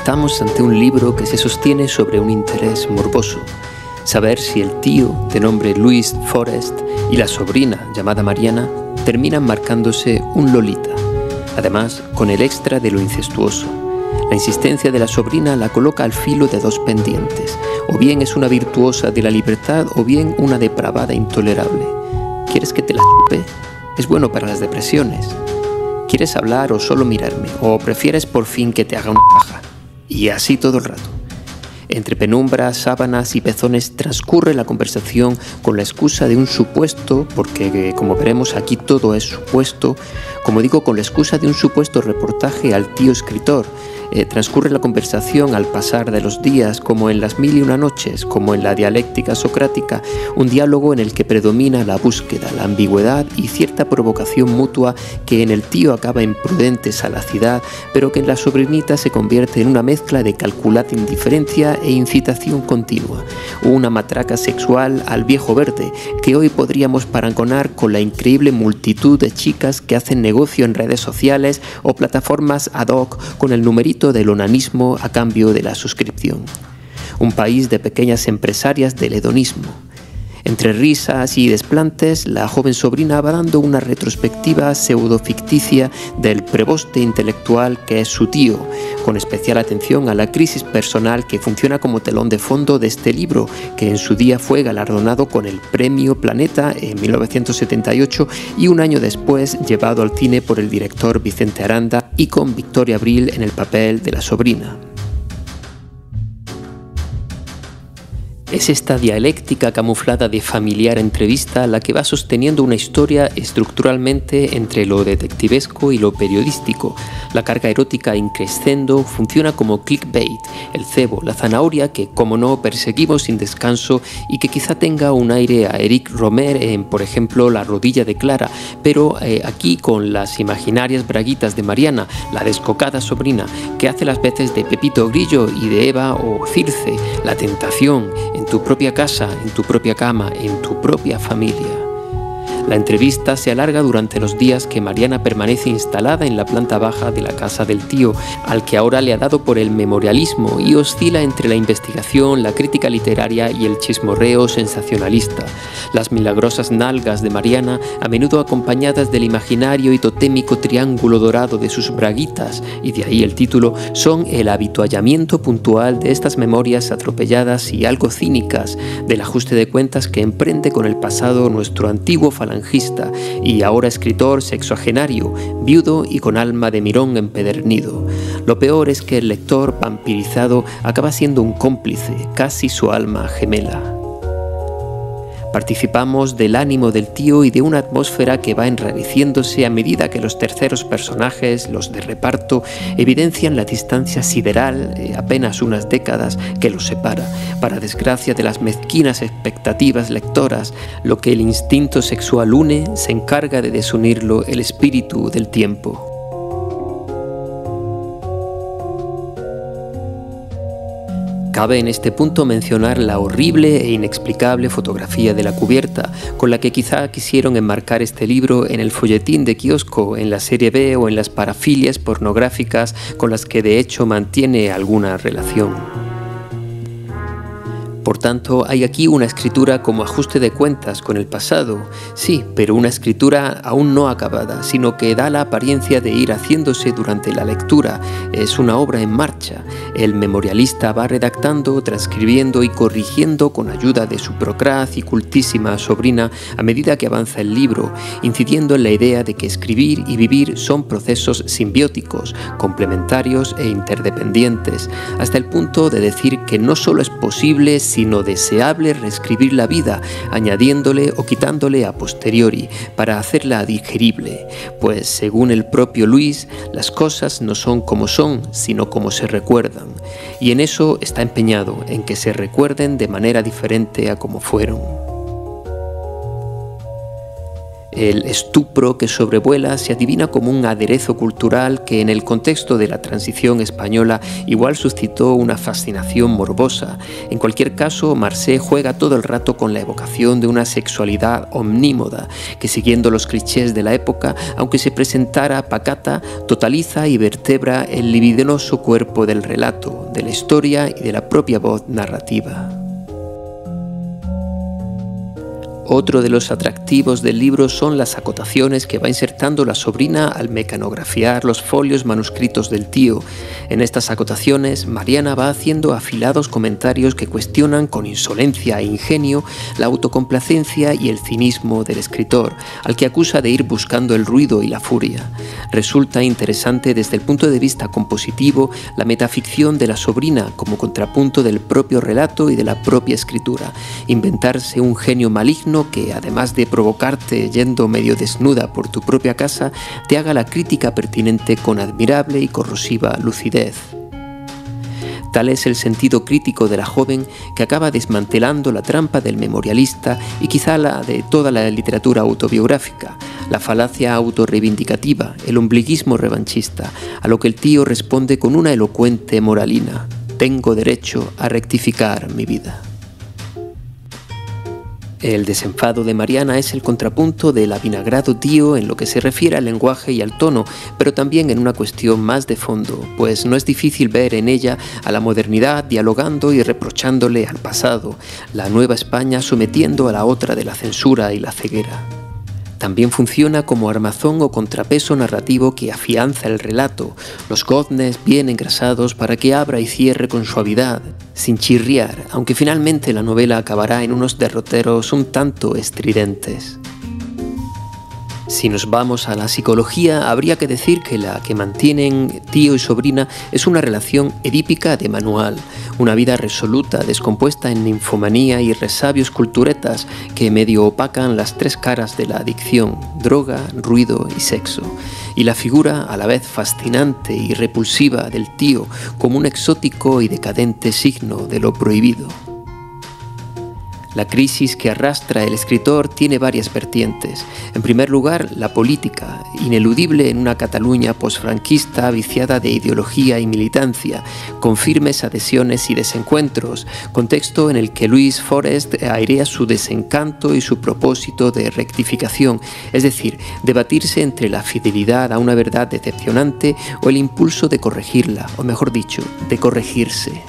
Estamos ante un libro que se sostiene sobre un interés morboso. Saber si el tío, de nombre Louis Forest, y la sobrina, llamada Mariana, terminan marcándose un Lolita. Además, con el extra de lo incestuoso. La insistencia de la sobrina la coloca al filo de dos pendientes. O bien es una virtuosa de la libertad o bien una depravada intolerable. ¿Quieres que te la chupe? Es bueno para las depresiones. ¿Quieres hablar o solo mirarme? ¿O prefieres por fin que te haga una paja? Y así todo el rato. Entre penumbras, sábanas y pezones transcurre la conversación con la excusa de un supuesto, porque como veremos aquí todo es supuesto, como digo, con la excusa de un supuesto reportaje al tío escritor. Transcurre la conversación al pasar de los días, como en las 1001 noches, como en la dialéctica socrática, un diálogo en el que predomina la búsqueda, la ambigüedad y cierta provocación mutua que en el tío acaba en prudente salacidad, pero que en la sobrinita se convierte en una mezcla de calculada indiferencia e incitación continua, una matraca sexual al viejo verde, que hoy podríamos parangonar con la increíble multitud de chicas que hacen negocio en redes sociales o plataformas ad hoc con el numerito del onanismo a cambio de la suscripción. Un país de pequeñas empresarias del hedonismo. Entre risas y desplantes, la joven sobrina va dando una retrospectiva pseudo-ficticia del preboste intelectual que es su tío, con especial atención a la crisis personal que funciona como telón de fondo de este libro, que en su día fue galardonado con el Premio Planeta en 1978 y un año después llevado al cine por el director Vicente Aranda y con Victoria Abril en el papel de la sobrina. Es esta dialéctica camuflada de familiar entrevista la que va sosteniendo una historia estructuralmente entre lo detectivesco y lo periodístico. La carga erótica in crescendo funciona como clickbait, el cebo, la zanahoria que, como no, perseguimos sin descanso y que quizá tenga un aire a Eric Romer en, por ejemplo, La rodilla de Clara, pero aquí con las imaginarias braguitas de Mariana, la descocada sobrina, que hace las veces de Pepito Grillo y de Eva o Circe, la tentación, en tu propia casa, en tu propia cama, en tu propia familia. La entrevista se alarga durante los días que Mariana permanece instalada en la planta baja de la casa del tío, al que ahora le ha dado por el memorialismo y oscila entre la investigación, la crítica literaria y el chismorreo sensacionalista. Las milagrosas nalgas de Mariana, a menudo acompañadas del imaginario y totémico triángulo dorado de sus braguitas, y de ahí el título, son el habituallamiento puntual de estas memorias atropelladas y algo cínicas del ajuste de cuentas que emprende con el pasado nuestro antiguo falangista y ahora escritor sexogenario, viudo y con alma de mirón empedernido. Lo peor es que el lector vampirizado acaba siendo un cómplice, casi su alma gemela. Participamos del ánimo del tío y de una atmósfera que va enrareciéndose a medida que los terceros personajes, los de reparto, evidencian la distancia sideral, apenas unas décadas, que los separa. Para desgracia de las mezquinas expectativas lectoras, lo que el instinto sexual une, se encarga de desunirlo el espíritu del tiempo. Cabe en este punto mencionar la horrible e inexplicable fotografía de la cubierta, con la que quizá quisieron enmarcar este libro en el folletín de kiosco, en la serie B o en las parafilias pornográficas con las que de hecho mantiene alguna relación. Por tanto, hay aquí una escritura como ajuste de cuentas con el pasado, sí, pero una escritura aún no acabada, sino que da la apariencia de ir haciéndose durante la lectura. Es una obra en marcha. El memorialista va redactando, transcribiendo y corrigiendo con ayuda de su procraz y cultísima sobrina a medida que avanza el libro, incidiendo en la idea de que escribir y vivir son procesos simbióticos, complementarios e interdependientes, hasta el punto de decir que no solo es posible, sino deseable reescribir la vida, añadiéndole o quitándole a posteriori, para hacerla digerible, pues según el propio Luis, las cosas no son como son, sino como se recuerdan, y en eso está empeñado, en que se recuerden de manera diferente a como fueron. El estupro que sobrevuela se adivina como un aderezo cultural que en el contexto de la transición española igual suscitó una fascinación morbosa. En cualquier caso, Marcé juega todo el rato con la evocación de una sexualidad omnímoda que, siguiendo los clichés de la época, aunque se presentara pacata, totaliza y vertebra el libidinoso cuerpo del relato, de la historia y de la propia voz narrativa. Otro de los atractivos del libro son las acotaciones que va insertando la sobrina al mecanografiar los folios manuscritos del tío. En estas acotaciones, Mariana va haciendo afilados comentarios que cuestionan con insolencia e ingenio la autocomplacencia y el cinismo del escritor, al que acusa de ir buscando el ruido y la furia. Resulta interesante desde el punto de vista compositivo la metaficción de la sobrina como contrapunto del propio relato y de la propia escritura. Inventarse un genio maligno que, además de provocarte yendo medio desnuda por tu propia casa, te haga la crítica pertinente con admirable y corrosiva lucidez. Tal es el sentido crítico de la joven que acaba desmantelando la trampa del memorialista y quizá la de toda la literatura autobiográfica, la falacia autorreivindicativa, el ombliguismo revanchista, a lo que el tío responde con una elocuente moralina: tengo derecho a rectificar mi vida. El desenfado de Mariana es el contrapunto del avinagrado tío en lo que se refiere al lenguaje y al tono, pero también en una cuestión más de fondo, pues no es difícil ver en ella a la modernidad dialogando y reprochándole al pasado, la Nueva España sometiendo a la otra de la censura y la ceguera. También funciona como armazón o contrapeso narrativo que afianza el relato, los goznes bien engrasados para que abra y cierre con suavidad, sin chirriar, aunque finalmente la novela acabará en unos derroteros un tanto estridentes. Si nos vamos a la psicología, habría que decir que la que mantienen tío y sobrina es una relación edípica de manual, una vida resoluta, descompuesta en ninfomanía y resabios culturetas que medio opacan las tres caras de la adicción: droga, ruido y sexo. Y la figura, a la vez fascinante y repulsiva, del tío como un exótico y decadente signo de lo prohibido. La crisis que arrastra el escritor tiene varias vertientes. En primer lugar, la política, ineludible en una Cataluña posfranquista viciada de ideología y militancia, con firmes adhesiones y desencuentros, contexto en el que Louise Forest airea su desencanto y su propósito de rectificación, es decir, debatirse entre la fidelidad a una verdad decepcionante o el impulso de corregirla, o mejor dicho, de corregirse.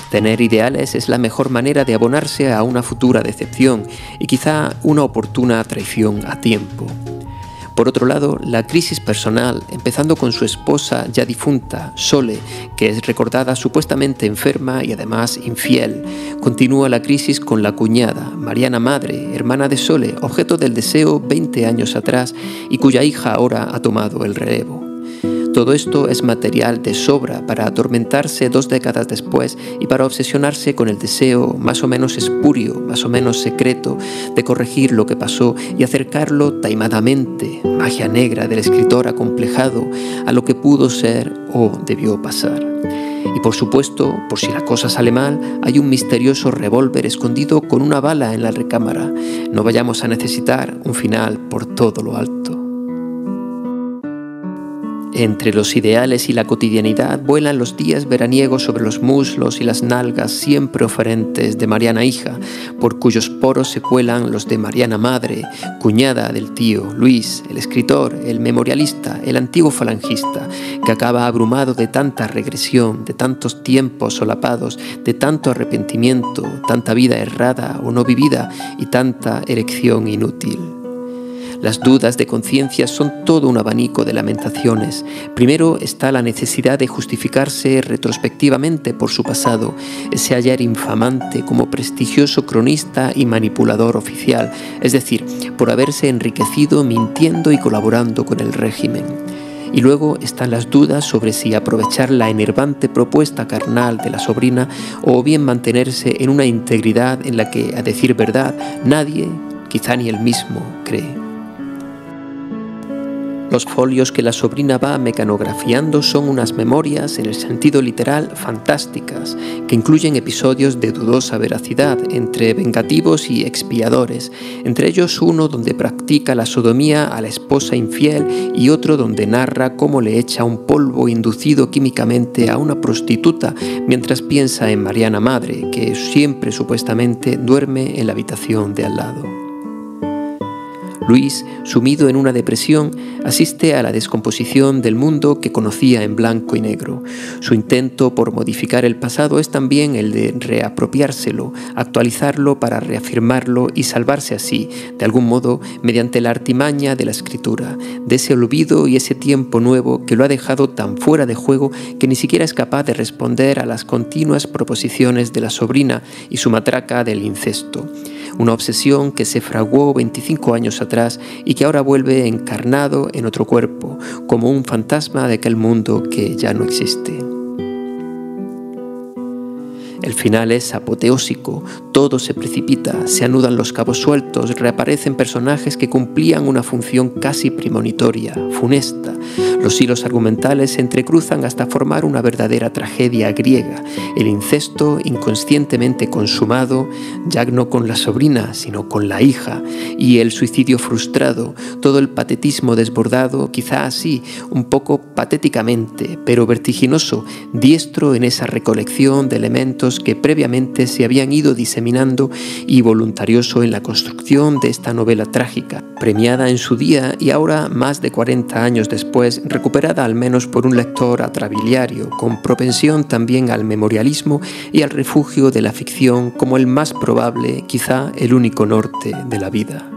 Tener ideales es la mejor manera de abonarse a una futura decepción y quizá una oportuna traición a tiempo. Por otro lado, la crisis personal, empezando con su esposa ya difunta, Sole, que es recordada supuestamente enferma y además infiel. Continúa la crisis con la cuñada, Mariana Madre, hermana de Sole, objeto del deseo 20 años atrás y cuya hija ahora ha tomado el relevo. Todo esto es material de sobra para atormentarse 2 décadas después y para obsesionarse con el deseo más o menos espurio, más o menos secreto, de corregir lo que pasó y acercarlo taimadamente, magia negra del escritor acomplejado, a lo que pudo ser o debió pasar. Y por supuesto, por si la cosa sale mal, hay un misterioso revólver escondido con una bala en la recámara. No vayamos a necesitar un final por todo lo alto. Entre los ideales y la cotidianidad vuelan los días veraniegos sobre los muslos y las nalgas siempre oferentes de Mariana hija, por cuyos poros se cuelan los de Mariana madre, cuñada del tío, Luis, el escritor, el memorialista, el antiguo falangista, que acaba abrumado de tanta regresión, de tantos tiempos solapados, de tanto arrepentimiento, tanta vida errada o no vivida y tanta erección inútil. Las dudas de conciencia son todo un abanico de lamentaciones. Primero está la necesidad de justificarse retrospectivamente por su pasado, ese ayer infamante como prestigioso cronista y manipulador oficial, es decir, por haberse enriquecido mintiendo y colaborando con el régimen. Y luego están las dudas sobre si aprovechar la enervante propuesta carnal de la sobrina o bien mantenerse en una integridad en la que, a decir verdad, nadie, quizá ni él mismo, cree. Los folios que la sobrina va mecanografiando son unas memorias, en el sentido literal, fantásticas, que incluyen episodios de dudosa veracidad entre vengativos y expiadores, entre ellos uno donde practica la sodomía a la esposa infiel y otro donde narra cómo le echa un polvo inducido químicamente a una prostituta mientras piensa en Mariana madre, que siempre supuestamente duerme en la habitación de al lado. Luis, sumido en una depresión, asiste a la descomposición del mundo que conocía en blanco y negro. Su intento por modificar el pasado es también el de reapropiárselo, actualizarlo para reafirmarlo y salvarse así, de algún modo, mediante la artimaña de la escritura, de ese olvido y ese tiempo nuevo que lo ha dejado tan fuera de juego que ni siquiera es capaz de responder a las continuas proposiciones de la sobrina y su matraca del incesto. Una obsesión que se fraguó 25 años atrás y que ahora vuelve encarnado en otro cuerpo, como un fantasma de aquel mundo que ya no existe. El final es apoteósico, todo se precipita, se anudan los cabos sueltos, reaparecen personajes que cumplían una función casi premonitoria, funesta. Los hilos argumentales se entrecruzan hasta formar una verdadera tragedia griega, el incesto inconscientemente consumado, ya no con la sobrina, sino con la hija, y el suicidio frustrado, todo el patetismo desbordado, quizá así, un poco patéticamente, pero vertiginoso, diestro en esa recolección de elementos que previamente se habían ido diseminando y voluntarioso en la construcción de esta novela trágica, premiada en su día y ahora, más de 40 años después, recuperada al menos por un lector atrabiliario, con propensión también al memorialismo y al refugio de la ficción como el más probable, quizá el único norte de la vida.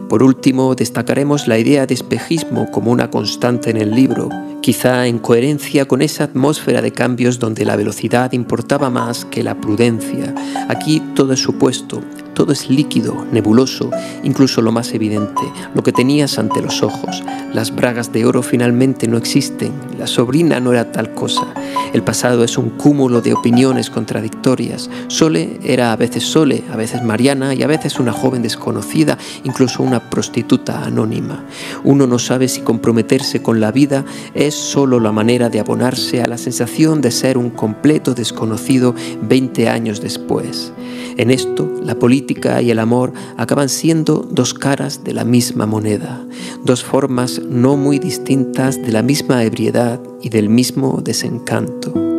Por último, destacaremos la idea de espejismo como una constante en el libro, quizá en coherencia con esa atmósfera de cambios donde la velocidad importaba más que la prudencia. Aquí todo es supuesto, todo es líquido, nebuloso, incluso lo más evidente, lo que tenías ante los ojos. Las bragas de oro finalmente no existen, la sobrina no era tal cosa. El pasado es un cúmulo de opiniones contradictorias. Sole era a veces Mariana y a veces una joven desconocida, incluso una prostituta anónima. Uno no sabe si comprometerse con la vida es solo la manera de abonarse a la sensación de ser un completo desconocido 20 años después. En esto, la política y el amor acaban siendo dos caras de la misma moneda, dos formas no muy distintas de la misma ebriedad y del mismo desencanto.